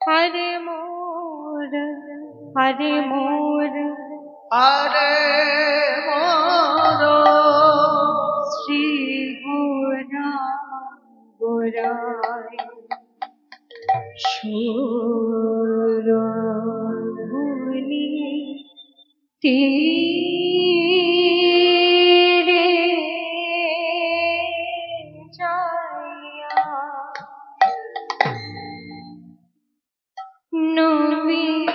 हरे मोर हरे मोर हरे मोर श्री गोरा गोराय शोरभूनि तीरे जाया नवीनो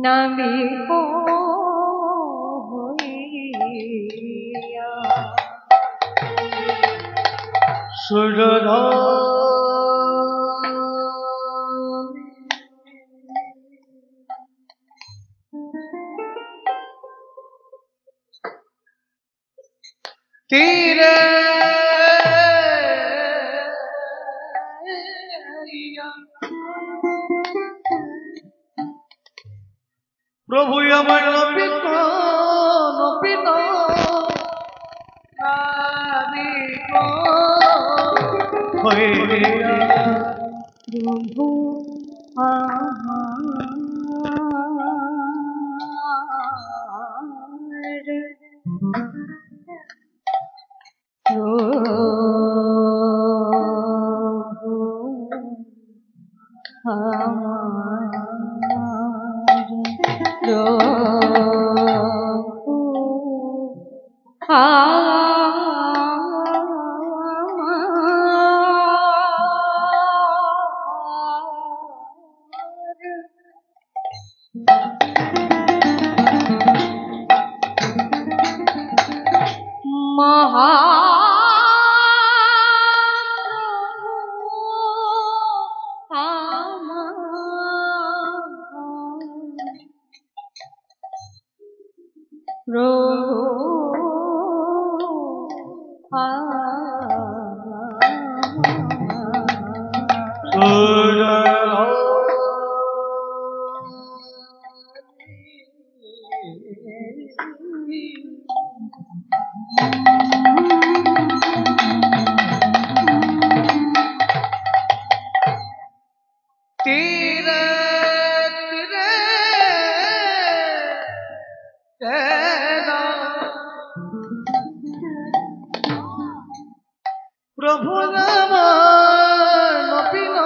नवीको सुरधर तीरे प्रभु আমার নপিত নপিত নাবিক হয়ে प्रभु प्रभु नाम नपिन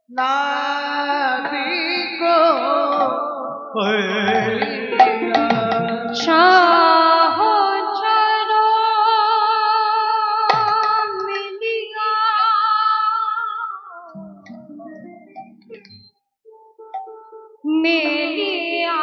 नाबिक सहचर मिलिया मेलिया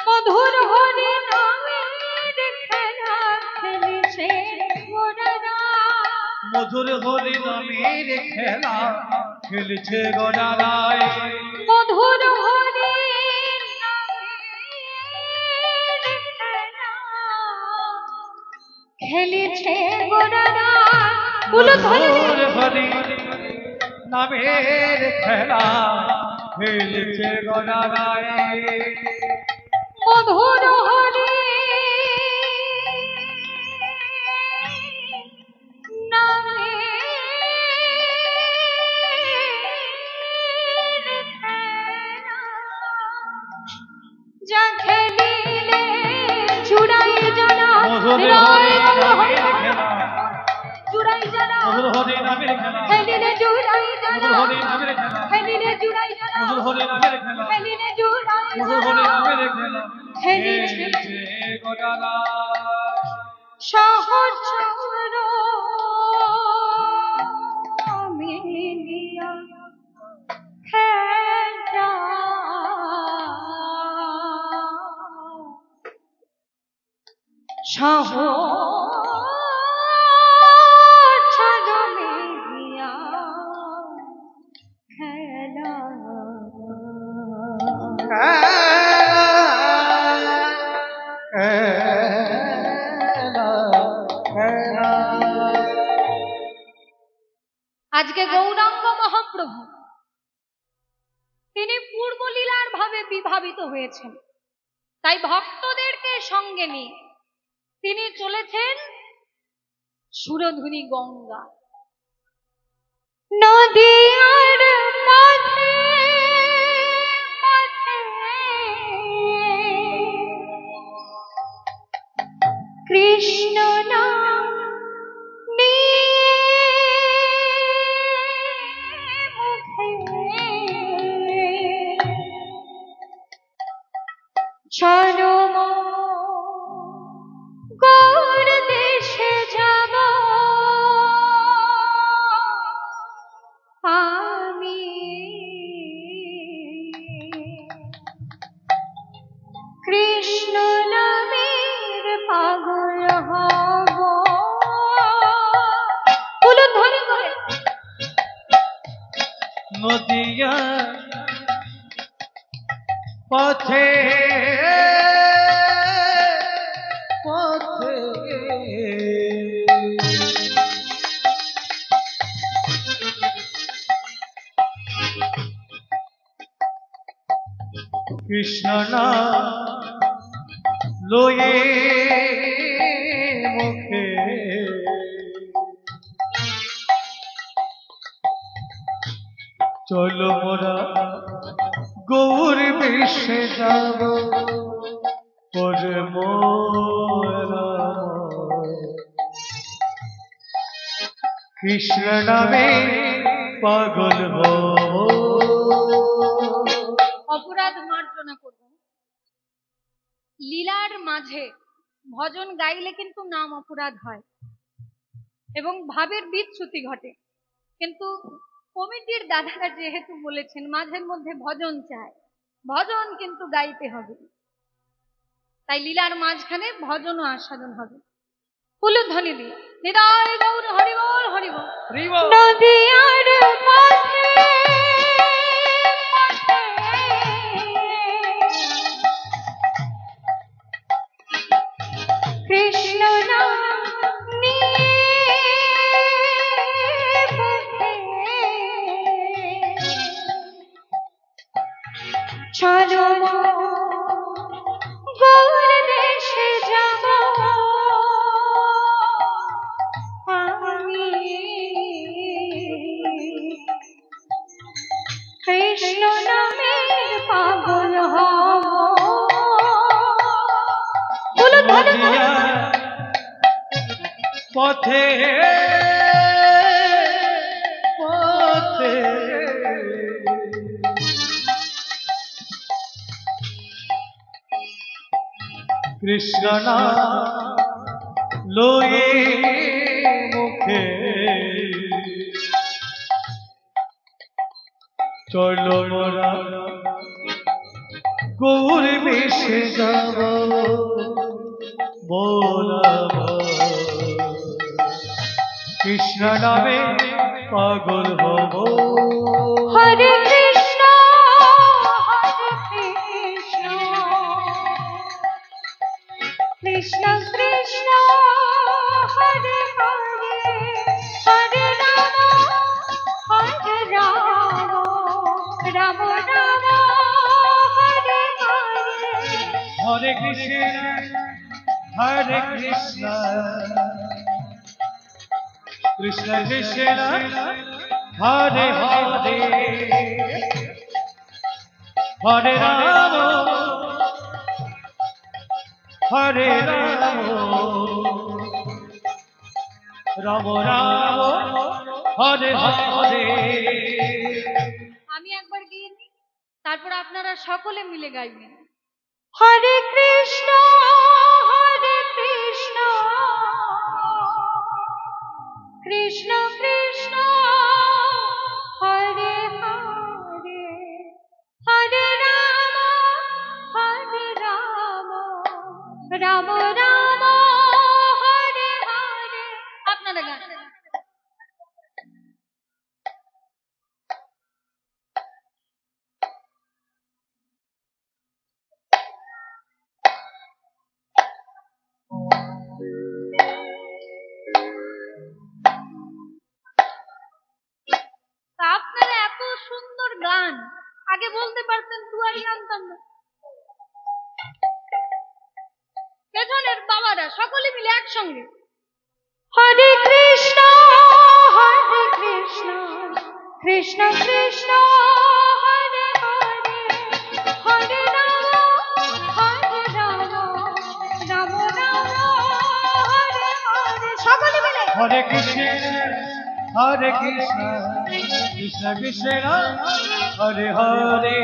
मधुर हरि नामेर खेला खेलिছে গোরারা मधुर हरि नामेर खेला खेलिছে গোরারায় मधुर हरि नामेर खेला खेलिছে গোরারা मधुर हरि नामेर खेला खेलिছে গোরারায় मधुर हरि जा खेलिले चुड़ाई जाना चुड़ाई जाना खेलिले चुड़ाई जाना खेलिले चुड़ाई जाना खेलिले चुड़ाई जाना खेलिले গোরারা सहचर मिलिया खेला सहचर मिलिया खेला বিভাবিত হয়েছেন। তাই ভক্তদেরকে সঙ্গে নিয়ে তিনি চলেছেন সুরধুনী গঙ্গা। নদীর পথে পথে কৃষ্ণ নাম নিয়ে মুখে চলো গৌর দেশে যাব আমি, কৃষ্ণ নামের পাগল হব। বলুন ধরে করে। নদিয়া পথে পথে কৃষ্ণ নাম লয়ে মুখে চলো মোরা গৌর বেশে যাব মোরা কৃষ্ণ নামে পাগল হব। অপরাধ মার্জনা করব। লীলার মাঝে ভজন গাইলে কিন্তু নাম অপরাধ হয় এবং ভাবের বিচ্যুতি ঘটে, কিন্তু কমিটির দাদারা যেহেতু বলেছেন মাঝের মধ্যে ভজন চায়, ভজন কিন্তু গাইতে হবে, তাই লীলার মাঝখানে ভজনও আস্বাদন হবে। উলুধ্বনি দিয়ে নিতাই গৌর হরি বল হরি বল। নদিয়ার পথে কৃষ্ণ নাম নিয়ে চলো গৌর দেশে যাব আমি, কৃষ্ণ নামের পাগল হব। নদিয়া পথে পথে কৃষ্ণ নাম লয়ে মুখে চলো মোরা গৌর বেশে যাব বোলাব। কৃষ্ণ নামে পাগল হব। হরে কৃষ্ণ হরে কৃষ্ণ কৃষ্ণ কৃষ্ণ হরে হরে, হরে রাম রাম রাম হরে হরে। হরে কৃষ্ণ হরে কৃষ্ণ কৃষ্ণ কৃষ্ণ হরে হরে, হরে রাম হরে রাম রাম রাম হরে হরে। আমি একবার গিয়ে নিই, তারপর আপনারা সকলে মিলে গাইবেন। হরে কৃষ্ণ কৃষ্ণ কৃষ্ণ হরে হরে, হরে রাম রাম রাম হরে হরে। আপনারা গান। আপনারা এত সুন্দর গান আগে বলতে পারতেন, দুয়ারি আনতাম না। পেছনের বাবারা সকলে মিলে একসঙ্গে হরে কৃষ্ণ কৃষ্ণ কৃষ্ণ হরে হরে, হরে রাম রাম রাম হরে হরে। সকলে মিলে হরে কৃষ্ণ কৃষ্ণ কৃষ্ণ হরে হরে,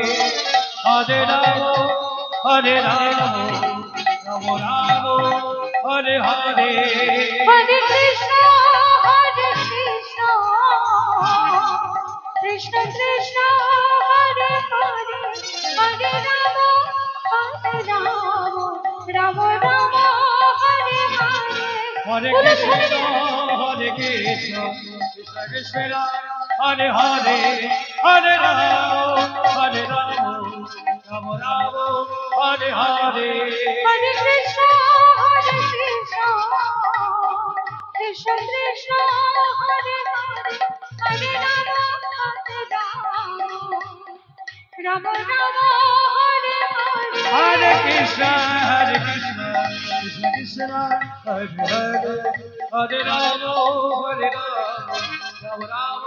হরে রাম রাম রাম হরে হরে। হরে কৃষ্ণ কৃষ্ণ কৃষ্ণ হরে হরে, হরে রাম রাম রাম হরে হরে। হরে কৃষ্ণ কৃষ্ণ কৃষ্ণ হরে হরে, হরে রাম রাম রাম হরে হরে। হরে কৃষ্ণ কৃষ্ণ কৃষ্ণ হরে হরে, হরে রাম রাম রাম হরে হরে। হরে কৃষ্ণ কৃষ্ণ কৃষ্ণ হরে হরে, হরে রাম রাম রাম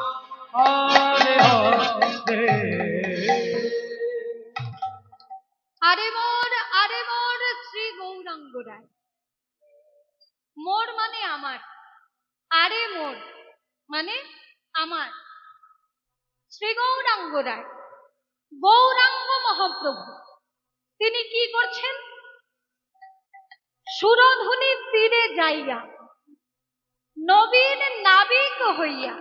হরে হরে। আরে মোর শ্রী গৌরাঙ্গ রায়। মোর মানে আমার, আরে মোর মানে আমার। শ্রী গৌরাঙ্গ রায়, গৌরাঙ্গ মহাপ্রভু, তিনি কি করছেন? সুরধুনির তীরে যাইয়া নবীন নাবিক হইয়া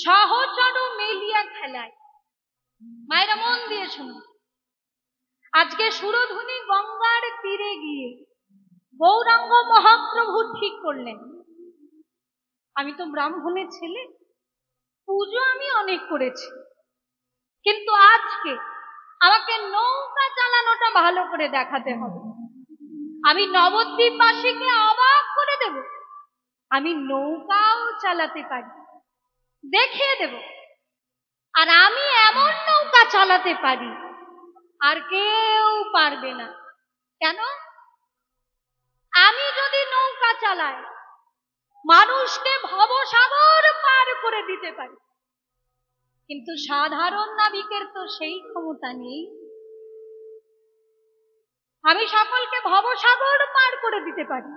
সহচর মেলিয়া খেলায়। মায়েরা মন দিয়ে শুনুন, আজকে সুরধুনি গঙ্গার তীরে গিয়ে গৌরাঙ্গ মহাপ্রভু ঠিক করলেন, আমি তো ব্রাহ্মণের ছেলে, পুজো আমি অনেক করেছি, কিন্তু আজকে আমাকে নৌকা চালানোটা ভালো করে দেখাতে হবে। আমি নবদ্বীপবাসীকে অবাক করে দেব, আমি নৌকাও চালাতে পারি, দেখিয়ে দেব। আর আমি এমন নৌকা চালাতে পারি আর কেউ পারবে না। কেন? আমি যদি নৌকা চালাই, মানুষকে ভবসাগর পার করে দিতে পারি, কিন্তু সাধারণ নাবিকের তো সেই ক্ষমতা নেই। আমি সকলকে ভবসাগর পার করে দিতে পারি।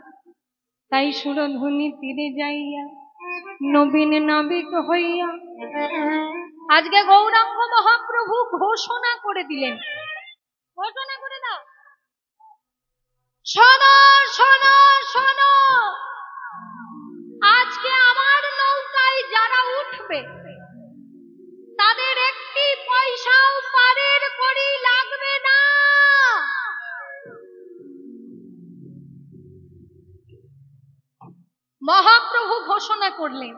তাই সুরধুনি তীরে যাইয়া নবীন নাবিক হইয়া আজকে গৌরাঙ্গ মহাপ্রভু ঘোষণা করে দিলেন। ঘোষণা করে দাও, শোনো শোনো শোনো, আজকে আমার নৌকায় যারা উঠবে তাদের একটি পয়সাও পারের কড়ি লাগবে না। মহাপ্রভু ঘোষণা করলেন,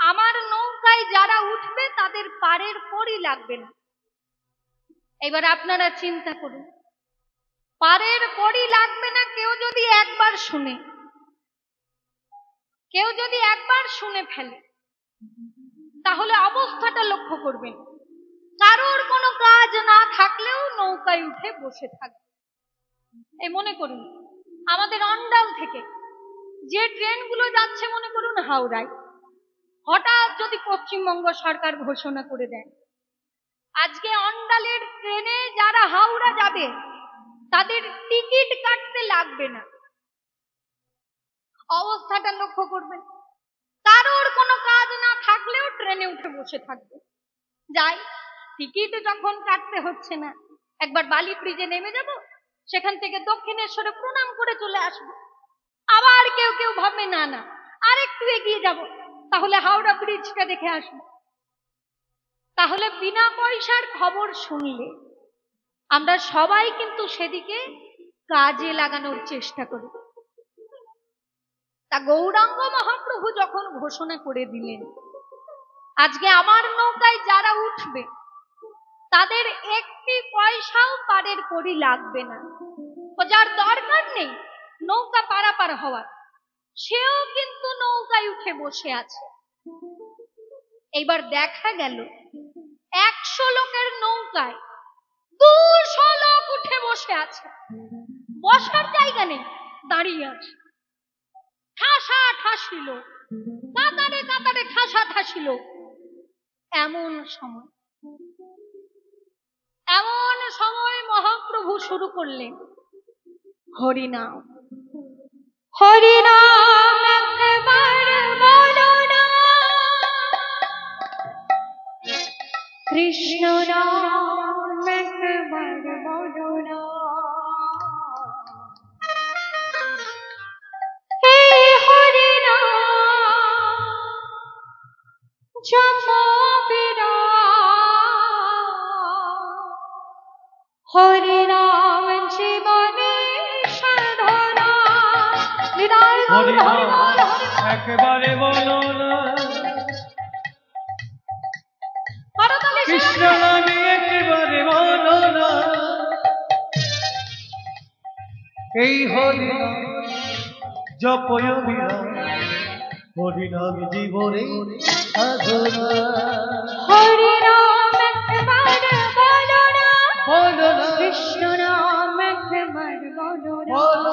আমার নৌকায় যারা উঠবে তাদের পারের কড়ি লাগবে না। এবার আপনারা চিন্তা করুন, পারের কড়ি লাগবে না কেউ যদি একবার শুনে, কেউ যদি একবার শুনে ফেলে, তাহলে অবস্থাটা লক্ষ্য করবেন। কারোর কোনো কাজ না থাকলেও নৌকায় উঠে বসে থাকবে। এই মনে করুন, আমাদের অন্ডাল থেকে যে ট্রেনগুলো যাচ্ছে, মনে করুন হাওড়ায়, হঠাৎ যদি পশ্চিমবঙ্গ সরকার ঘোষণা করে দেয় আজকে অন্ডালের ট্রেনে যারা হাওড়া যাবে তাদের টিকিট কাটতে লাগবে না, অবস্থাটা লক্ষ্য করবেন। কারোর কোনো কাজ না থাকলেও ট্রেনে উঠে বসে থাকবে। যাই, টিকিট যখন কাটতে হচ্ছে না, একবার বালি ব্রিজে নেমে যাব, সেখান থেকে দক্ষিণেশ্বরে প্রণাম করে চলে আসবো। আবার কেউ কেউ ভাববে না না আর একটু এগিয়ে যাব, তাহলে হাওড়া ব্রিজটা দেখে আসবো। তাহলে বিনা পয়সার খবর শুনলে আমরা সবাই কিন্তু সেদিকে কাজে লাগানোর চেষ্টা করি। তা গৌরাঙ্গ মহাপ্রভু যখন ঘোষণা করে দিলেন আজকে আমার নৌকায় যারা উঠবে তাদের একটি পয়সাও পারের কড়ি লাগবে না, ও যার দরকার নেই নৌকা পারাপার হওয়ার, সেও কিন্তু নৌকায় উঠে বসে আছে। এইবার দেখা গেল 100 লোকের নৌকায় 200 লোক উঠে বসে আছে, বসার জায়গা নেই, দাঁড়িয়ে আছে। ঠাসা ঠাসি লোক, কাতারে কাতারে ঠাসা ঠাসি লোক। এমন সময় মহাপ্রভু শুরু করলেন হরিনাম। হরিনাম একবার বলো না, কৃষ্ণ নাম একবার বলো না, হে হরিনাম জপবিরা, হরিনাম জীবনে সাধনা। হরিনাম একবারে বলো না, কৃষ্ণ নামে একেবারে বলো না, এই হরিনাম জপয় বিরাম, হরিনাম জীবনে সাধনা। হরিনাম একবার বলো না, কৃষ্ণ নাম একবার বলো না,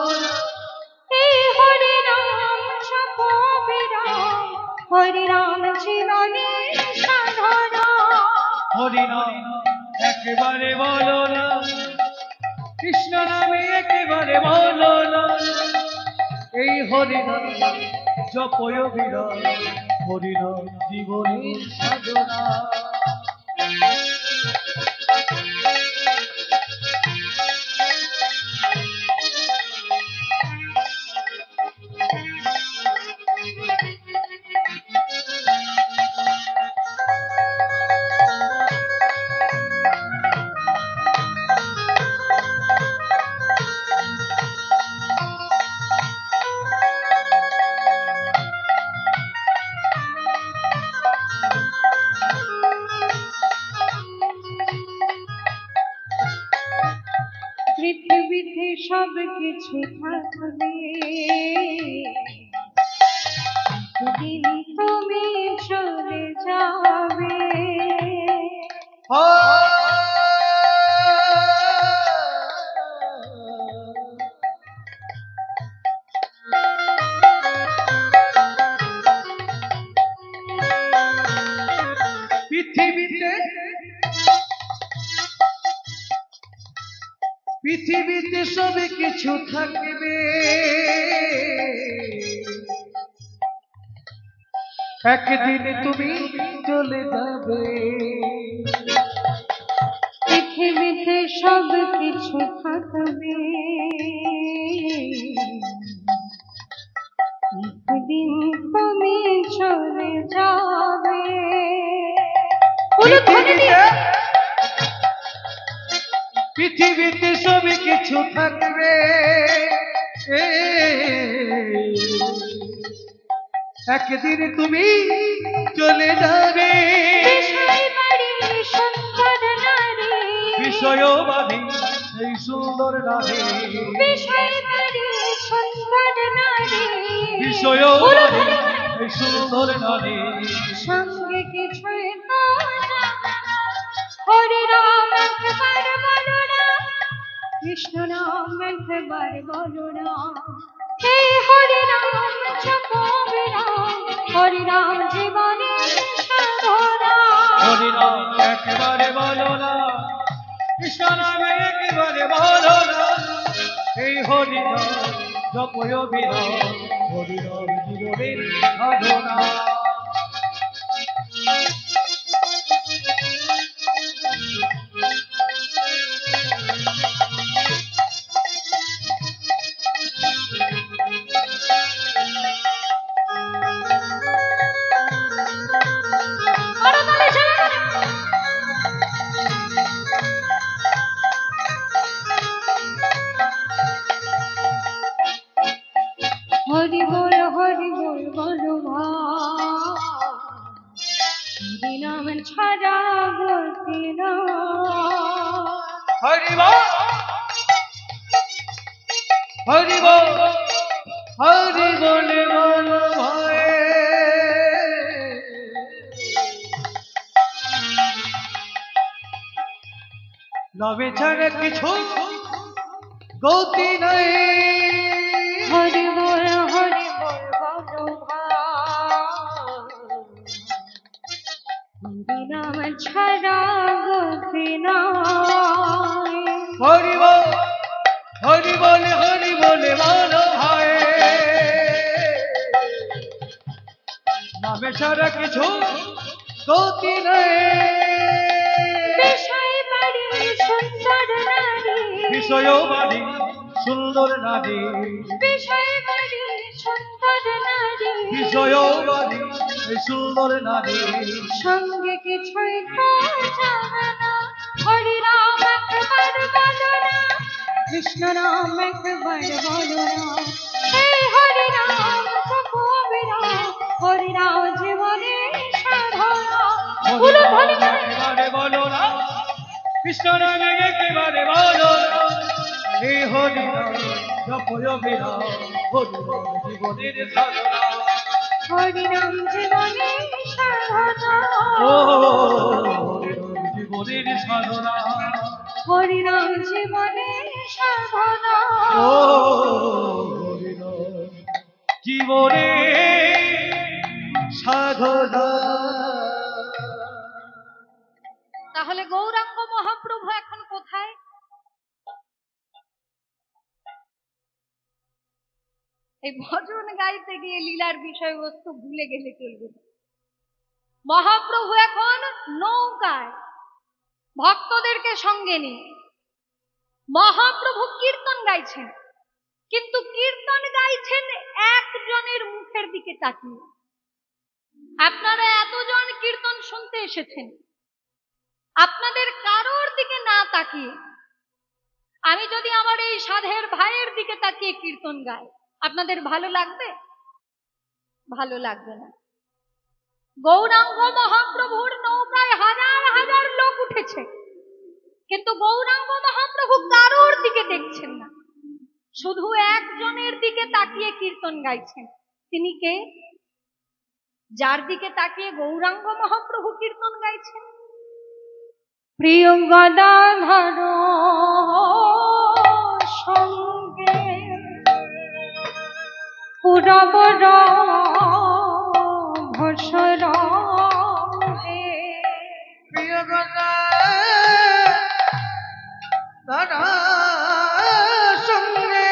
এই হরিনাম জপবিরাম, হরিনাম জীবনে সাধনা। হরিনাম একেবারে বলো না, কৃষ্ণ নামে একেবারে বলো না, এই হরিনাম জপয় বিরাম, হরিনাম জীবনের সাধনা। পৃথিবীতে সব কিছু থাকবে, দিন তুমি চলে যাবে। পৃথিবীতে সব কিছু থাকবে, একদিন তুমি চলে যাবে। পৃথিবীতে সব কিছু থাকবে, একদিন তুমি চলে যাবে। পৃথিবীতে সব কিছু থাকবে, একদিন তুমি চলে যাবে। বিষয়বাদী এই সুন্দর নারী, বিষয়বাদী এই সুন্দর নারী, সঙ্গে কিছুই হরিনাম একবার বলো না, কৃষ্ণ নাম একবার বলো না, এই হরিনাম জপবিরাম, হরিনাম জীবনে সাধনা। হরিনাম একেবারে বলো না, কৃষ্ণ নামে একেবারে বলো না, এই হরিনাম জপয় বিরাম, হরিনাম জীবনের সাধনা। হরি বল বলো ভাই, নাম ছাড়া গতি না। হরি বল, হরি বল, হরি বলে বলো ভাই, নামে ছাড়া কিছু গতি নাই। হরি বল বলো ভাই নাম ছাড়া গতি নাই। হরি বলে বলো ভাই, নামে ছাড়া কিছু গতি নাই। বিষয় বাড়ি সুন্দর নারী, বিষয় বাড়ি সুন্দর নারী, বিষয় বাড়ি সুন্দর নারী, বিষয় বাড়ি সুন্দর নারী। সঙ্গে কিছুই তো যাবে না। হরি রাম একবার বলো না, কৃষ্ণ রাম একবার বলো না। এই হরি রাম জপো অবিরাম, হরি রাম জীবনে সাধনা। বলো ধরি ধরি একেবারে বলো না, কৃষ্ণ নামে একেবারে বলো না। এই হরি নাম জপয় বিরাম, হরি নাম জীবনের সাধনা। হরি রাম জীবনে সাধনা, ও হরি নাম জীবনের সাধনা, হরি রাম জীবনে সাধনা। ও হরি নাম জীবনের সাধনা। তাহলে গৌরাঙ্গ মহাপ্রভু এখন কোথায়? এই ভজন গাইতে গিয়ে লীলার বিষয়বস্তু ভুলে গেলে চলবে না। মহাপ্রভু এখন নৌকায় ভক্তদেরকে সঙ্গে নিয়ে মহাপ্রভু কীর্তন গাইছেন, কিন্তু কীর্তন গাইছেন একজনের মুখের দিকে তাকিয়ে। আপনারা এতজন কীর্তন শুনতে এসেছেন, আপনাদের কারোর দিকে না তাকিয়ে আমি যদি আমার এই সাধের ভাইয়ের দিকে তাকিয়ে কীর্তন গাই, আপনাদের ভালো লাগবে? ভালো লাগবে না। গৌরাঙ্গ মহাপ্রভুর নৌকায় হাজার হাজার লোক উঠেছে, কিন্তু গৌরাঙ্গ মহাপ্রভু কারোর দিকে দেখছেন না, শুধু একজনের দিকে তাকিয়ে কীর্তন গাইছেন। তিনি কে? যার দিকে তাকিয়ে গৌরাঙ্গ মহাপ্রভু কীর্তন গাইছেন, প্রিয় গদাধর সঙ্গে পুরবর ভসর প্রিয় কথা তারা সঙ্গে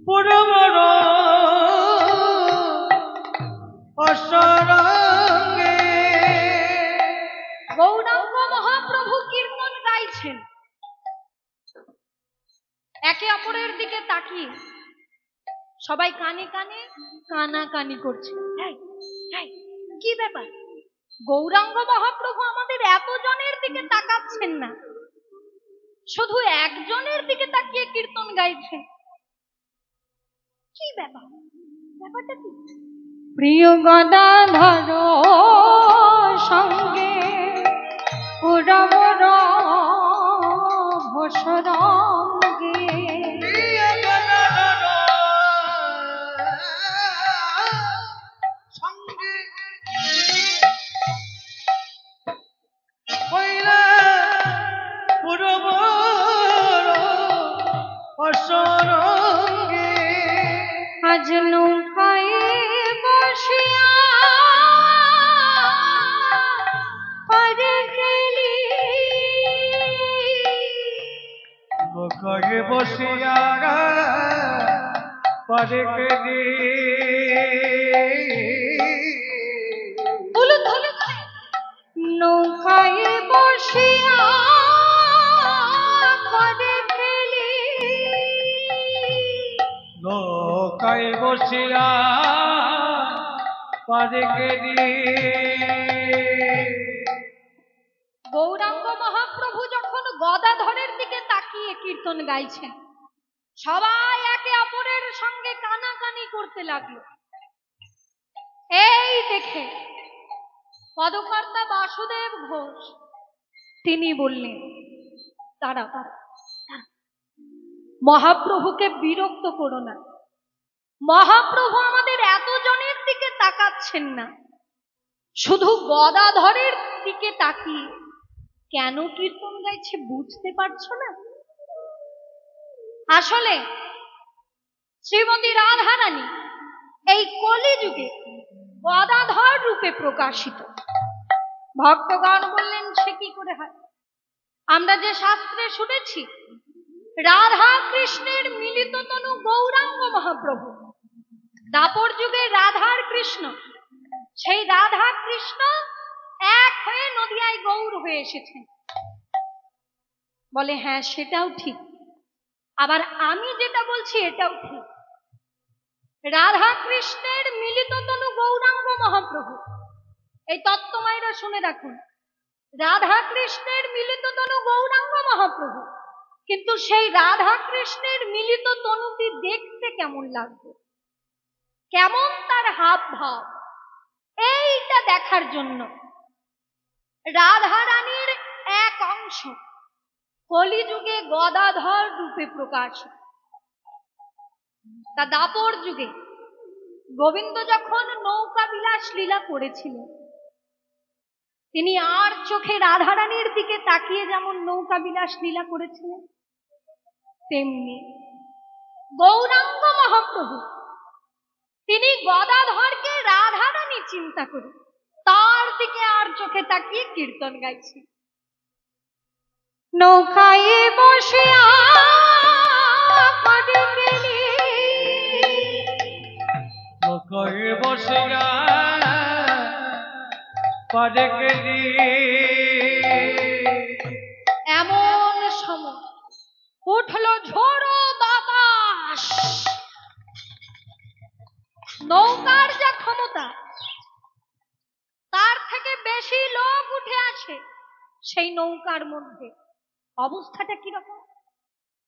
পুরবর অসরঙ্গে। গৌরাঙ্গ মহাপ্রভু কীর্তন গাইছেন, একে অপরের দিকে তাকিয়ে সবাই কানে কানে কানাকানি করছে। কি ব্যাপার? গৌরাঙ্গ মহাপ্রভু আমাদের এতজনের দিকে তাকাচ্ছেন না, শুধু একজনের দিকে তাকিয়ে কীর্তন গাইছে। কি ব্যাপার? ব্যাপারটা কি? প্রিয় গদাধর সঙ্গে পুরবর ভসরঙ্গে। প্রিয় গদাধর সঙ্গে হইলা পুরবর অসরঙ্গে। আজ নৌকায় বসিয়া পারে গেলি, নৌকায় বসিয়া পারে গেলি। হলুদ হলুদ নৌকায় বসিয়া পারে গেলি, নৌকায় বসিয়া পারে গেলি। গৌরাঙ্গ মহাপ্রভু যখন গদাধরের দিকে তাকিয়ে কীর্তন গাইছেন, সবাই একে অপরের সঙ্গে কানাকানি করতে লাগলো। এই দেখে পদকর্তা বাসুদেব ঘোষ তিনি বললেন, তারা মহাপ্রভুকে বিরক্ত করো না, মহাপ্রভু আমাদের এতজনের দিকে তাকাচ্ছেন না, শুধু গদাধরের দিকে তাকিয়ে কেন কীর্তন গাইছে বুঝতে পারছো না? আসলে শ্রীমতী রাধারানী এই কলিযুগে গদাধর রূপে প্রকাশিত। ভক্তগণ বললেন, সে কি করে হয়? আমরা যে শাস্ত্রে শুনেছি রাধা কৃষ্ণের মিলিত তনু গৌরাঙ্গ মহাপ্রভু, দাপর যুগে রাধার কৃষ্ণ, সেই রাধা কৃষ্ণ এক হয়ে নদিয়ায় গৌর হয়ে এসেছেন। বলে হ্যাঁ সেটাও ঠিক, আবার আমি যেটা বলছি এটাও ঠিক। রাধা কৃষ্ণের মিলিত তনু গৌরাঙ্গ মহাপ্রভু, এই তত্ত্বমায়েরা শুনে রাখুন, রাধা কৃষ্ণের মিলিত তনু গৌরাঙ্গ মহাপ্রভু, কিন্তু সেই রাধা কৃষ্ণের মিলিত তনুটি দেখতে কেমন লাগবে, কেমন তার হাব ভাব, এইটা দেখার জন্য রাধা রানীর এক অংশ কলিযুগে গদাধর রূপে প্রকাশ। তা দাপর যুগে গোবিন্দ যখন নৌকা বিলাস লীলা করেছিলেন, তিনি আর চোখে রাধারানীর দিকে তাকিয়ে যেমন নৌকা বিলাস লীলা করেছিলেন, তেমনি গৌরাঙ্গ মহাপ্রভু তিনি গদাধরকে রাধারানী চিন্তা করে তার দিকে আর চোখে তাকিয়ে কীর্তন গাইছে। নৌকায় বসিয়া নৌকায় বসিয়া পাড়ে গেলি, এমন সময় উঠল ঝোড়ো বাতাস। নৌকার যা ক্ষমতা তার থেকে বেশি লোক উঠে আসে সেই নৌকার মধ্যে। অবস্থাটা কিরকম?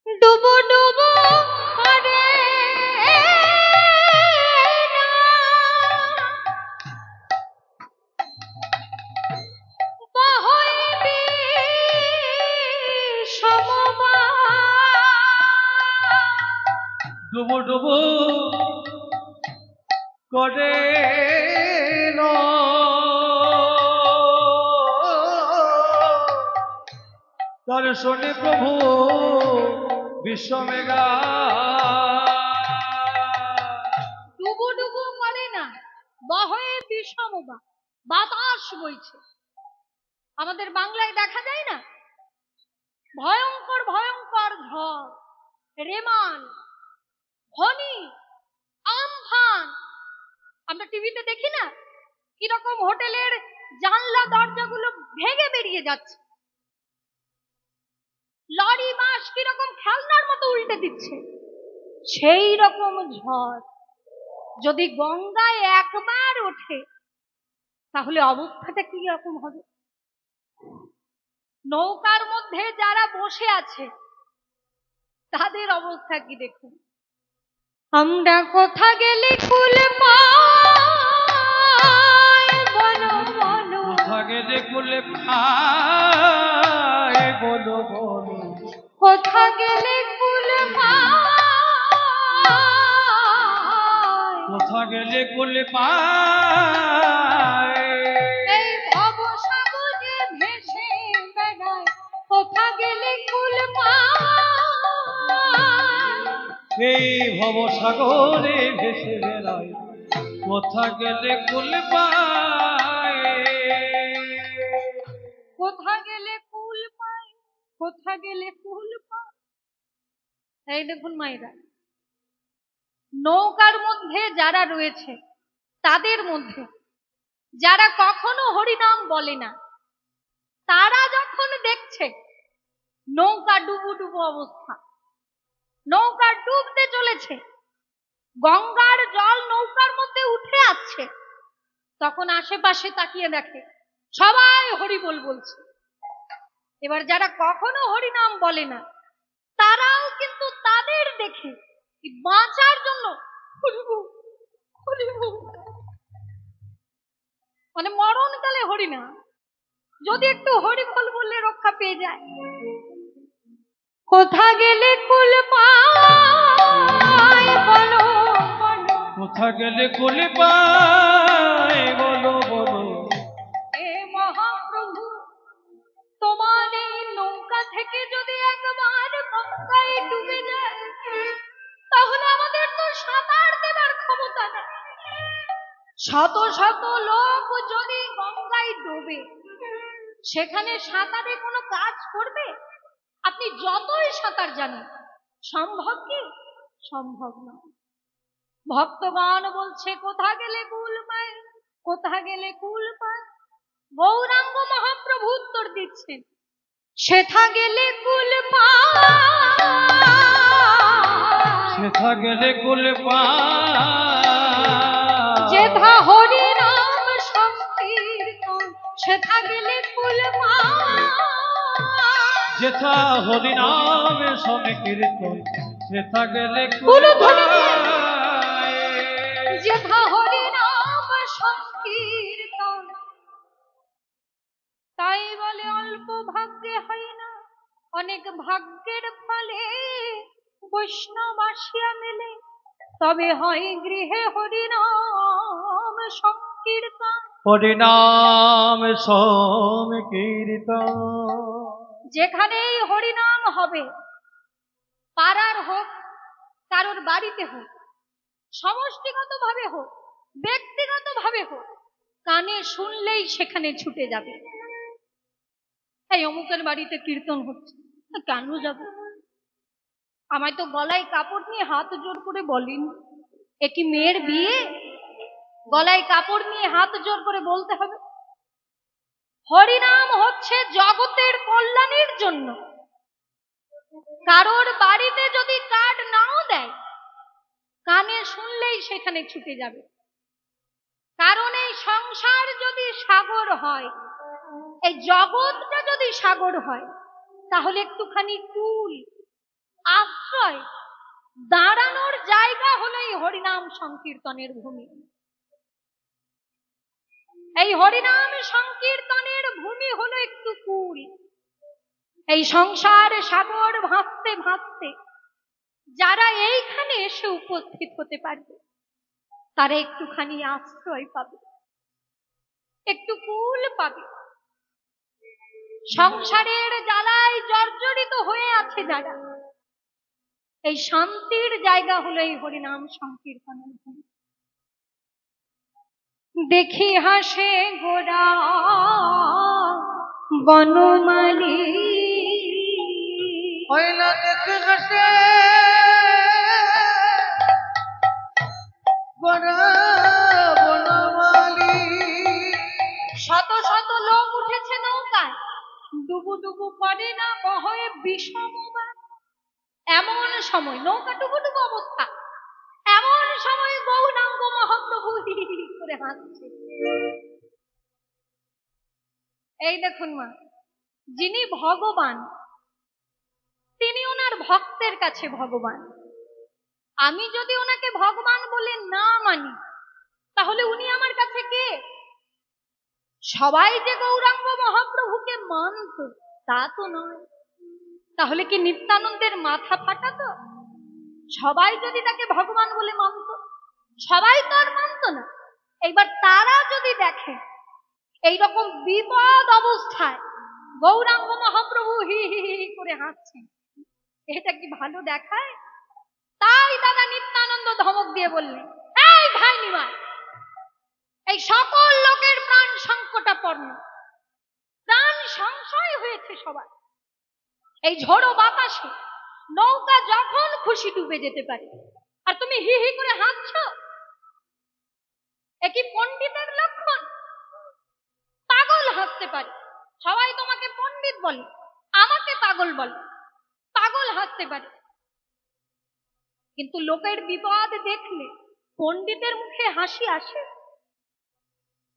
ডুবো ডুবো করে ডুবো ডুবো করে দর্শনে প্রভু বিশ্বমেঘা। ডুবু ডুবু করে না, বহে বিষমবা, বাতাস বইছে। আমাদের বাংলায় দেখা যায় না, ভয়ঙ্কর ভয়ঙ্কর ঝড়, রেমাল, ফনি, আমফান। আমরা টিভিতে দেখি না কিরকম হোটেলের জানলা দরজাগুলো ভেঙে বেরিয়ে যাচ্ছে, লরি বাস কিরকম খেলনার মতো উল্টে দিচ্ছে। সেই রকম ঝড় যদি গঙ্গায় একবার ওঠে তাহলে অবস্থাটা কি রকম হবে? নৌকার মধ্যে যারা বসে আছে তাদের অবস্থা কি দেখুন। আমরা কোথা গেলে কুল পাই, বলো বলো কোথা গেলে কুল পাই, বলো বলো কোথা গেলে কুল পাই, কোথা গেলে কুল পাই। এই ভব সাগরে ভেসে বেড়ায়, কোথা গেলে কুল পাই, এই ভব সাগরে ভেসে বেড়ায়, কোথা গেলে কুল পাই। কোথা গেলে কুল পাই, কোথা গেলে কুল পাই। এই দেখুন মায়েরা, নৌকার মধ্যে যারা রয়েছে তাদের মধ্যে যারা কখনো হরিনাম বলে না, তারা যখন দেখছে নৌকা ডুবু ডুবু অবস্থা, নৌকা ডুবতে চলেছে, গঙ্গার জল নৌকার মধ্যে উঠে আসছে, তখন আশেপাশে তাকিয়ে দেখে সবাই হরি বল বলছে। এবার যারা কখনো হরিনাম বলে না তারাও কিন্তু তাদের দেখে বাঁচার জন্য মানে মরণকালে হরিনাম, যদি একটু হরি বল বললে রক্ষা পেয়ে যায়। কোথা গেলে কুল পাই, বলো বলো কোথা গেলে কুল পাই, বলো বলো শত শত লোক যদি গঙ্গায় ডোবে, সেখানে সাঁতারে কোনো কাজ করবে? আপনি যতই সাঁতার জানেন, সম্ভব কি? সম্ভব নয়। ভক্তগণ বলছে, কোথা গেলে কুল পায়, কোথা গেলে কুল পায়? গৌরাঙ্গ মহাপ্রভু উত্তর দিচ্ছেন, সেথা গেলে কুল পায়, সেথা গেলে কুল পায়, যেথা হরি নাম সংকীর্তন, সেথা গেলে কুল পায়, যেথা হরি নাম সংকীর্তন, সেথা গেলে কুল পায়, যেথা হরি নাম সংকীর্তন। তাই বলে অল্প ভাগ্যে হয় না, অনেক ভাগ্যের ফলে বৈষ্ণব আসিয়া মেলে, তবে হয় গৃহে হরি নাম সংকীর্তন। হরি নাম সংকীর্তন। যেখানেই হরি নাম হবে, পাড়ার হোক, কারোর বাড়িতে হোক, সমষ্টিগত ভাবে হোক, ব্যক্তিগত ভাবে হোক, কানে শুনলেই সেখানে ছুটে যাবে। এই অমুকের বাড়িতে কীর্তন হচ্ছে, কেন যাব? আমায় তো গলায় কাপড় নিয়ে হাত জোর করে বলেন, এ কি মেয়ের বিয়ে? গলায় কাপড় নিয়ে হাত জোর করে বলতে হবে? হরিনাম হচ্ছে জগতের কল্যাণের জন্য। কারোর বাড়িতে যদি কার্ড নাও দেয়, কানে শুনলেই সেখানে ছুটে যাবে। কারণ এই সংসার যদি সাগর হয়, এই জগৎটা যদি সাগর হয়, তাহলে একটুখানি কুল, আশ্রয়, দাঁড়ানোর জায়গা হলো এই হরিনাম সংকীর্তনের ভূমি। এই হরিনাম সংকীর্তনের ভূমি হলো একটু কুল। এই সংসার সাগর ভাসতে ভাসতে যারা এইখানে এসে উপস্থিত হতে পারবে, তারা একটুখানি আশ্রয় পাবে, একটু কুল পাবে। সংসারের জ্বালায় জর্জরিত হয়ে আছে যারা, এই শান্তির জায়গা হলো এই হরিনাম সংকীর্তনের ভূমি। দেখি হাসে গোরা বনমালী, হইলা দেখে হাসে গোরা বনমালী। শত শত লোক উঠেছে নৌকায়, ডুবু ডুবু করে না বহয়ে বিষমবান। এমন সময় নৌকা ডুবু ডুবু অবস্থা, এমন সময় গৌরাঙ্গ মহাপ্রভু হি হি হি করে হাসছে। এই দেখুন মা, যিনি ভগবান, তিনি ওনার ভক্তের কাছে ভগবান। আমি যদি ওনাকে ভগবান বলে না মানি, তাহলে উনি আমার কাছে কে? সবাই যে গৌরাঙ্গ মহাপ্রভুকে মানত তা তো নয়। তাহলে কি নিত্যানন্দের মাথা ফাটাতো? সবাই যদি তাকে ভগবান বলে মানত, সবাই তো আর মানত না। এইবার তারা যদি দেখে এইরকম বিপদ অবস্থায় গৌরাঙ্গ মহাপ্রভু হি হি হি করে হাসছেন, এটা কি ভালো দেখায়? তাই দাদা নিত্যানন্দ ধমক দিয়ে বললেন, এই ভাই নিমাই, এই সকল লোকের প্রাণ সংকটাপন্ন, প্রাণ সংশয় হয়েছে সবার। এই ঝড়ো বাতাসে নৌকা যখন খুশি ডুবে যেতে পারে, আর তুমি হি হি করে হাসছো। এ কি পণ্ডিতের লক্ষণ? পাগল হাসতে পারে, সবাই তোমাকে পণ্ডিত বলে, আমাকে পাগল বলে। পাগল হাসতে পারে, কিন্তু লোকের বিপদ দেখলে পণ্ডিতের মুখে হাসি আসে?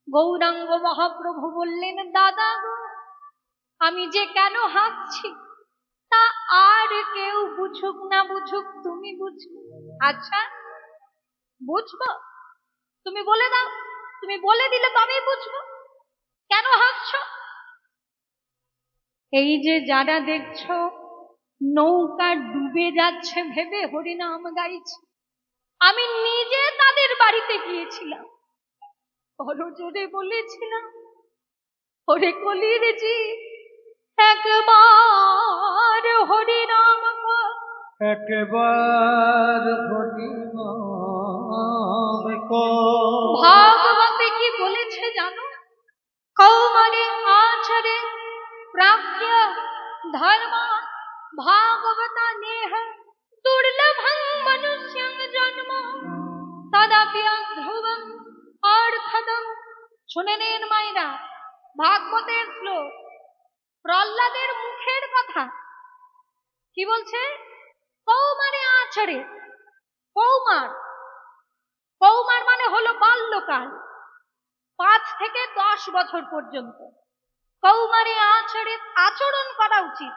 গৌরাঙ্গ মহাপ্রভু বললেন, দাদা গো, আমি যে কেন হাসছি তা আর কেউ বুঝুক না বুঝুক, তুমি বুঝবে। আচ্ছা, বুঝবো? তুমি বলে দাও, তুমি বলে দিলে তবেই বুঝবো কেন হাসছো। এই যে যারা দেখছো নৌকা ডুবে যাচ্ছে ভেবে হরিনাম গাইছে, আমি নিজে তাদের বাড়িতে গিয়েছিলাম, বড় জোরে বলেছিলাম, ওরে কলির জি, একবার হরিনাম কর, একবার ভাগবতে কি বলেছে জানো? কৌমারে আচরে প্রাপ্য ধর্ম ভাগবতা নেহ দুর্লভং মনুষ্যং জন্ম তদাপি ধ্রুবং অর্থদম। শুনে নিন মায়েরা, ভাগবতের শ্লোক, প্রহ্লাদের মুখের কথা। কি বলছে? কৌমারে আচরে। কৌমার, কৌমার মানে হলো বাল্যকাল, 5 থেকে 10 বছর পর্যন্ত। কৌমারে আচরে আচরণ করা উচিত।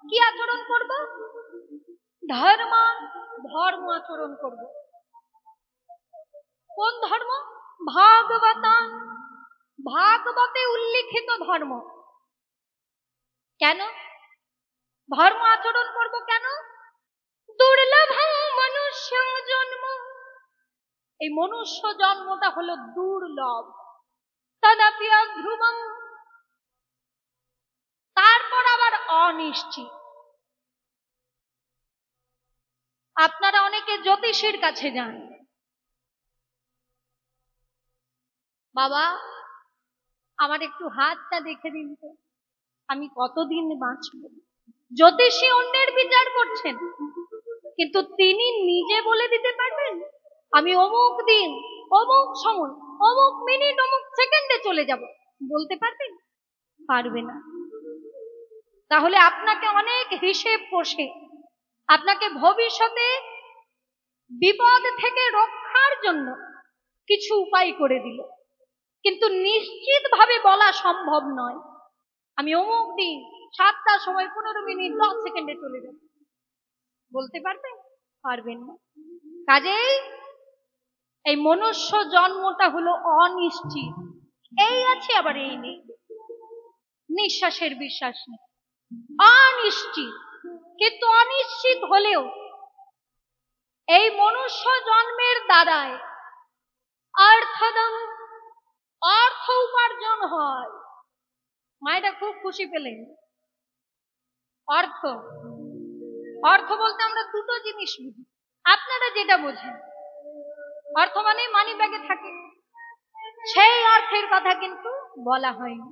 কি আচরণ করব? ধর্ম, ধর্ম আচরণ করব। কোন ধর্ম? ভাগবতা, ভাগবতে উল্লিখিত ধর্ম। কেন ধর্ম আচরণ করব? কেন? দুর্লভং মনুষ্যং জন্ম, এই মনুষ্য জন্মটা হলো দুর্লভ। তদাপি ধ্রুবং, তারপর আবার অনিশ্চিত। আপনারা অনেকে জ্যোতিষীর কাছে যান, বাবা আমার একটু হাতটা দেখে দিন তো, আমি কতদিন বাঁচব। জ্যোতিষী অন্যের বিচার করছেন, কিন্তু তিনি নিজে বলে দিতে পারবেন আমি অমুক দিন, অমুক সময়, অমুক মিনিট, অমুক সেকেন্ডে চলে যাব? বলতে পারবেন? পারবে না। তাহলে আপনাকে অনেক হিসেব কষে আপনাকে ভবিষ্যতে বিপদ থেকে রক্ষার জন্য কিছু উপায় করে দিল, কিন্তু নিশ্চিতভাবে বলা সম্ভব নয় আমি অমুক দিন 7টার সময় 15 মিনিট 10 সেকেন্ডে চলে যাব। বলতে পারবেন? পারবেন না। কাজেই এই মনুষ্য জন্মটা হলো অনিশ্চিত। এই আছে আবার এই নেই, নিঃশ্বাসের বিশ্বাস নেই, অনিশ্চিত। কিন্তু অনিশ্চিত হলেও এই মনুষ্য জন্মের দ্বারায় অর্থদম, অর্থ উপার্জন হয়। মায়েরা খুব খুশি পেলেন। অর্থ, অর্থ বলতে আমরা দুটো জিনিস বুঝি, আপনারা যেটা বোঝেন। অর্থ মানে মানি ব্যাগে থাকে, সেই অর্থের কথা কিন্তু বলা হয়নি।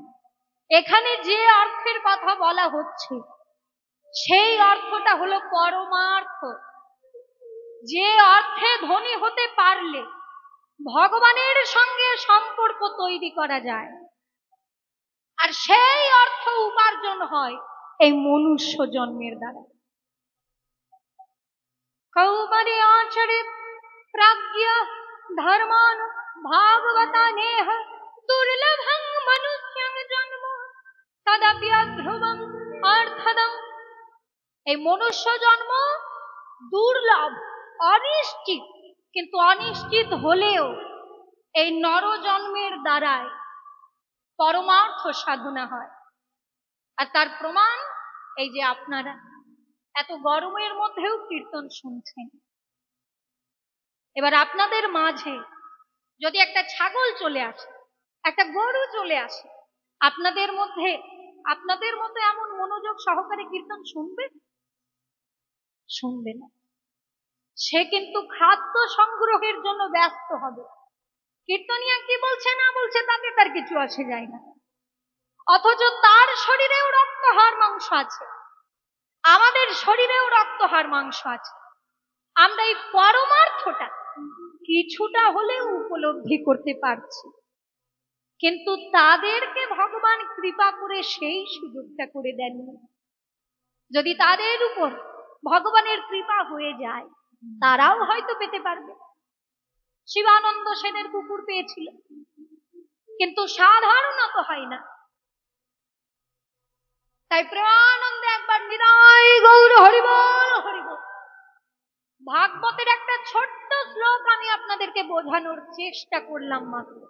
এখানে যে অর্থের কথা বলা হচ্ছে সেই অর্থটা হলো পরমার্থ। যে অর্থে ধনী হতে পারলে ভগবানের সঙ্গে সম্পর্ক তৈরি করা যায়, আর সেই অর্থ উপার্জন হয় এই মনুষ্য জন্মের দ্বারা। কৌমারে আচরে প্রাজ্ঞ ধর্মান ভাগবতা নেহ দুর্লভং মনুষ্যং জন্ম তদাপি ধ্রুবং অর্থদম। এই মনুষ্য জন্ম দুর্লভ, অনিশ্চিত, কিন্তু অনিশ্চিত হলেও এই নরজন্মের দ্বারায় পরমার্থ সাধনা হয়। আর তার প্রমাণ এই যে আপনারা এত গরমের মধ্যেও কীর্তন শুনছেন। এবার আপনাদের মাঝে যদি একটা ছাগল চলে আসে, একটা গরু চলে আসে, আপনাদের মধ্যে আপনাদের মতো এমন মনোযোগ সহকারে কীর্তন শুনবে? শুনবে না। সে কিন্তু খাদ্য সংগ্রহের জন্য ব্যস্ত হবে। কীর্তনিয়া কি বলছে না বলছে তাতে তার কিছু আসে যায় না, অথচ তার শরীরেও রক্ত হাড় মাংস আছে, আমাদের শরীরেও রক্ত হাড় মাংস আছে। আমরা এই পরমার্থটা কিছুটা হলেও উপলব্ধি করতে পারছি, কিন্তু তাদেরকে ভগবান কৃপা করে সেই সুযোগটা করে দেননি। যদি তাদের উপর ভগবানের কৃপা হয়ে যায় তারাও হয়তো পেতে পারবে। শিবানন্দ সেনের কুকুর পেয়েছিল, কিন্তু সাধারণত হয় না। তাই প্রেমানন্দে একবার নিতাই গৌর হরিবল হরিবল, ভাগবতের একটা ছোট্ট শ্লোক আমি আপনাদেরকে বোঝানোর চেষ্টা করলাম মাত্র,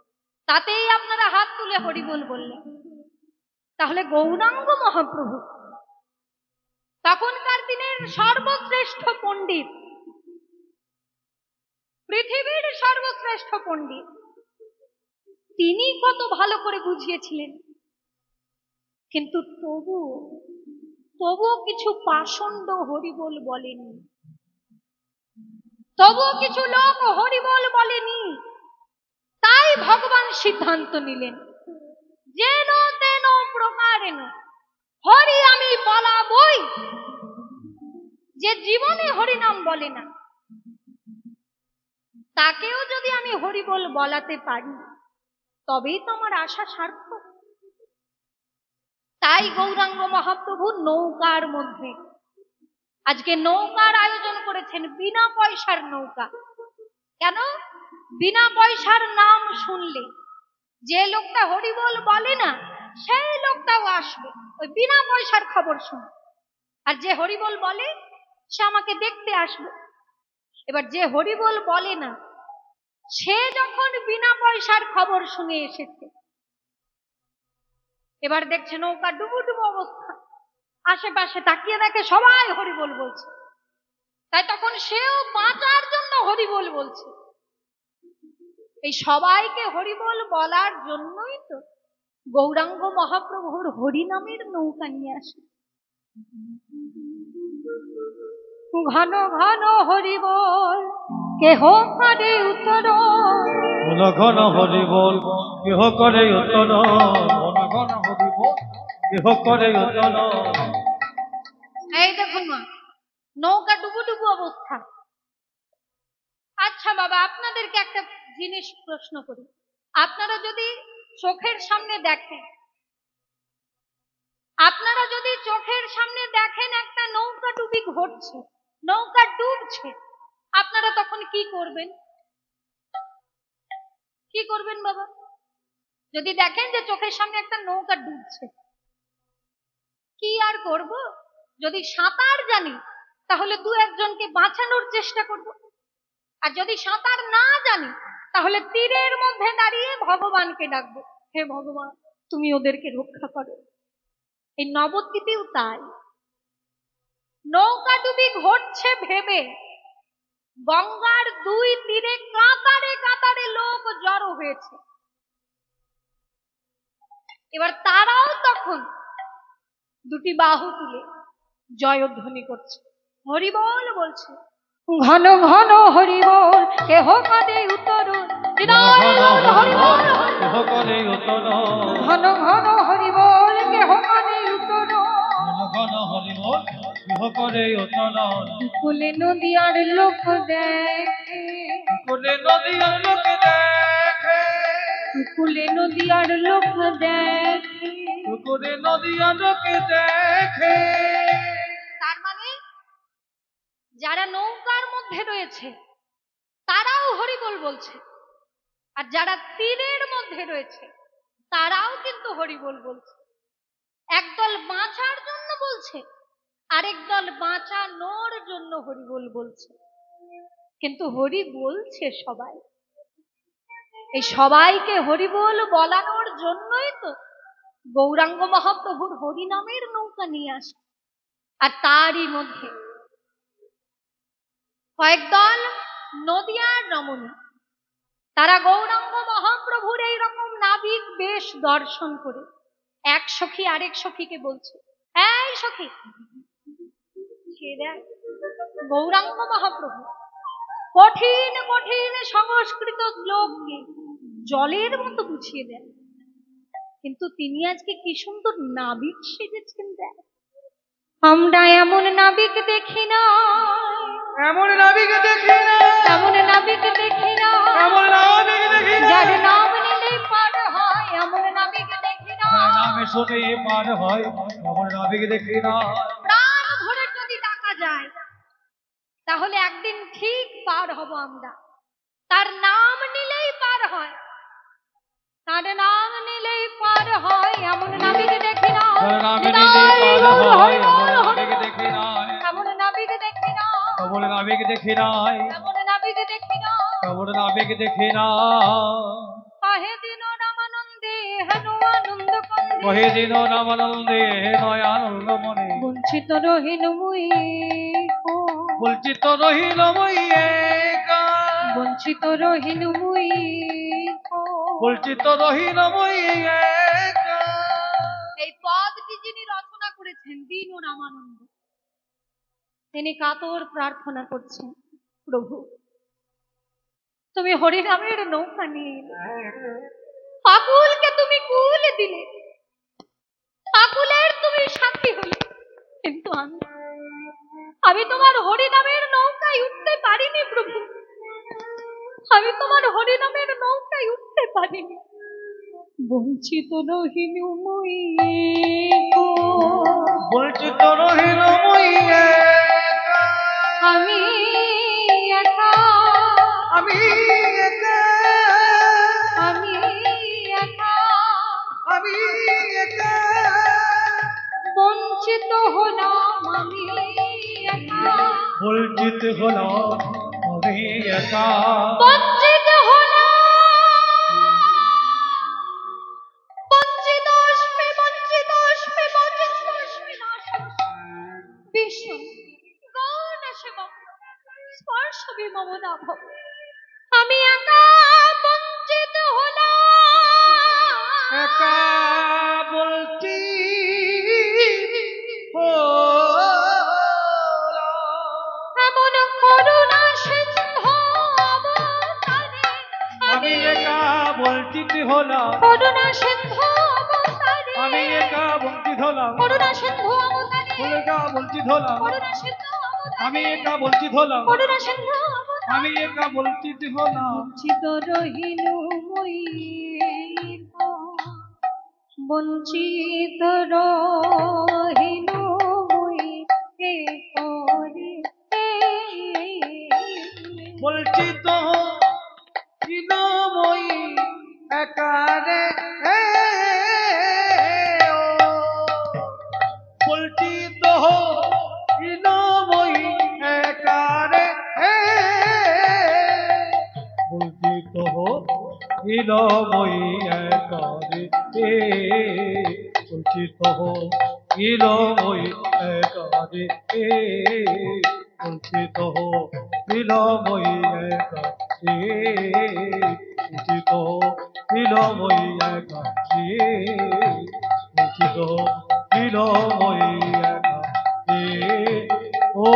তাতেই আপনারা হাত তুলে হরিবল বললেন। তাহলে গৌরাঙ্গ মহাপ্রভু তখনকার দিনের সর্বশ্রেষ্ঠ পণ্ডিত, পৃথিবীর সর্বশ্রেষ্ঠ পণ্ডিত, তিনি কত ভালো করে বুঝিয়েছিলেন। কিন্তু তবুও কিছু পাষণ্ড হরিবোল বলেনি। তবুও কিছু লোক হরিবল বলেনি, তাই ভগবান সিদ্ধান্ত নিলেন যেন তেন প্রকারেণ হরি আমি বলাবই। যে জীবনে হরিনাম বলে না, তাকেও যদি আমি হরিবল বলাতে পারি, তবেই তো আমার আশা সার্থক। তাই গৌরাঙ্গ মহাপ্রভু নৌকার মধ্যে আজকে নৌকার আয়োজন করেছেন, বিনা পয়সার নৌকা। কেন? বিনা পয়সার নাম শুনলে যে লোকটা হরিবল বলে না, সেই লোকটাও আসবে ওই বিনা পয়সার খবর শুনে। আর যে হরিবল বলে সে আমাকে দেখতে আসবে। এবার যে হরিবল বলে না, সে যখন বিনা পয়সার খবর শুনে এসেছে, এবার দেখছে নৌকা ডুবু ডুবু অবস্থা, আশেপাশে তাকিয়ে দেখে সবাই হরিবল বলছে, তাই তখন সেও বাঁচার জন্য হরিবল বলছে। এই সবাইকে হরিবল বলার জন্যই তো গৌরাঙ্গ মহাপ্রভুর হরিনামের নৌকা নিয়ে আসে। ঘন ঘন হরিবল কেহ করে উত্তর, ঘন ঘন হরিবল কেহ করে উত্তর, ঘন ঘন হরিবল কেহ করে উত্তর। এই দেখুন মা, নৌকা ডুবু ডুবু অবস্থা। আচ্ছা বাবা, আপনাদেরকে একটা জিনিস প্রশ্ন করি, আপনারা যদি চোখের সামনে দেখেন, আপনারা যদি চোখের সামনে দেখেন একটা নৌকা ডুবি ঘটছে, নৌকা ডুবছে, আপনারা তখন কি করবেন? কি করবেন বাবা? যদি দেখেন যে চোখের সামনে একটা নৌকা ডুবছে, কি আর করব? যদি সাঁতার জানি তাহলে দু একজনকে বাঁচানোর চেষ্টা করব, আর যদি সাঁতার না জানি তাহলে তীরের মধ্যে দাঁড়িয়ে ভগবানকে ডাকবো, হে ভগবান তুমি ওদেরকে রক্ষা করো। এই নবদ্বীপেও তাই, নৌকা ডুবি ঘটছে ভেবে গঙ্গার দুই তীরে কাতারে কাতারে লোক জড়ো হয়েছে। এবার তারাও তখন দুটি বাহু তুলে জয়ধ্বনি করছে, হরিবল বলছে। ঘন ঘন হরিবল কেহ কাঁদে উত্তর, হরিবল কেহ করে উত্তর, ঘন ঘন হরিবল কেহ কাঁদে উত্তর, ঘন ঘন হরিবল কেহ করে উত্তর। কুলে নদী আর লোক দেখে, কুলে নদী আর লোক দেখে, কুলে নদী আর লোক দেখে, কুলে নদী আর লোক দেখে। তার মানে যারা নৌকার মধ্যে রয়েছে তারাও হরিবল বলছে, আর যারা তীরের মধ্যে রয়েছে তারাও কিন্তু হরিবল বলছে। একদল বাঁচার জন্য বলছে, আরেক দল বাঁচানোর জন্য হরিবল বলছে, কিন্তু হরি বলছে সবাই। এই সবাইকে হরিবল বলানোর জন্যই তো গৌরাঙ্গ মহাপ্রভুর হরিনামের নৌকা নিয়ে আসে। আর তারই মধ্যে কয়েক দল নদিয়ার রমণী, তারা গৌরাঙ্গ মহাপ্রভুর এইরকম নাবিক বেশ দর্শন করে এক সখী আরেক সখীকে বলছে, এই সখী গৌরাঙ্গ মহাপ্রভু কঠিন কঠিন সংস্কৃত শ্লোককে জলের মতো বুঝিয়ে দেন, কিন্তু তিনি আজকে কি সুন্দর নাবিক সেজেছেন দেন। আমরা এমন নাবিক দেখি না, এমন নাবিক দেখি না, এমন নাবিক দেখি না, এমন নাবিক দেখি না, যার নাম নিলেই পার হয়, এমন নাবিক দেখি না। নামে শুনে পার হয়, এমন নাবিক দেখি না। প্রাণ ভরে যদি ডাকা যায় তাহলে একদিন ঠিক পার হব আমরা। তার নাম নিলেই পার হয়, তার নাম নিলেই পার হয়, এমন নাবিক দেখি না, নামে নিলে পার হয়, এমন নাবিক দেখি না, এমন নাবিক দেখি না, এমন নাবিক দেখি না, এমন নাবিক দেখি না। এমন নাবিক দেখি না। কহে দিন রামানন্দে হেন আনন্দ কন্দে, কহে দিন রামানন্দে নয় আনন্দ মনে, বঞ্চিত রহিল মুই, বঞ্চিত রহিল মই একা, বঞ্চিত রহিল মুই, বঞ্চিত রহিল মই একা। এই পদটি যিনি রচনা করেছেন দীন রামানন্দ, তিনি কাতর প্রার্থনা করছেন, প্রভু তুমি হরিনামের নৌকা নিয়ে এলে। আকুলকে তুমি কুল দিলে, আকুলের তুমি সাথী হলে, কিন্তু আমি তোমার হরিনামের নৌকায় উঠতে পারিনি প্রভু। আমি তোমার হরিনামের নৌকায় উঠতে পারিনি। বঞ্চিত রহিনু মই গো, বঞ্চিত রহিল মই একা, আমি একা, আমি একা, আমি একা, আমি একা, বঞ্চিত হলাম আমি একা, বঞ্চিত হলাম আমি একা, বঞ্চিত হলাম, বঞ্চিত অস্মি, বঞ্চিত অস্মি, বঞ্চিত অস্মি না বিষ্ণু গণেশ স্পর্শ বিমম না ভব। আমি একা বঞ্চিত হলাম, একা বলছি এমন করুণা সিন্ধু অবতারে আমি একা বঞ্চিত হলাম, করুণা সিন্ধু অবতারে আমি একা বঞ্চিত হলাম, করুণা সিন্ধু অবতারে একা বঞ্চিত হলাম, করুণা সিন্ধু অবতারে আমি একা বঞ্চিত হলাম, করুণা সিন্ধু অবতারে আমি একা বঞ্চিত হলাম, বঞ্চিত রহিনু মই গো, বঞ্চিত রহিনু মই হে করে বঞ্চিত হৃদয় একারে বঞ্চিত হৃদয় একারে বঞ্চিত হৃদয় একারে বঞ্চিত হৃদয় একারে বঞ্চিত হৃদয় একারে বঞ্চিত হৃদয় একারে বঞ্চিত হৃদয় একারে ও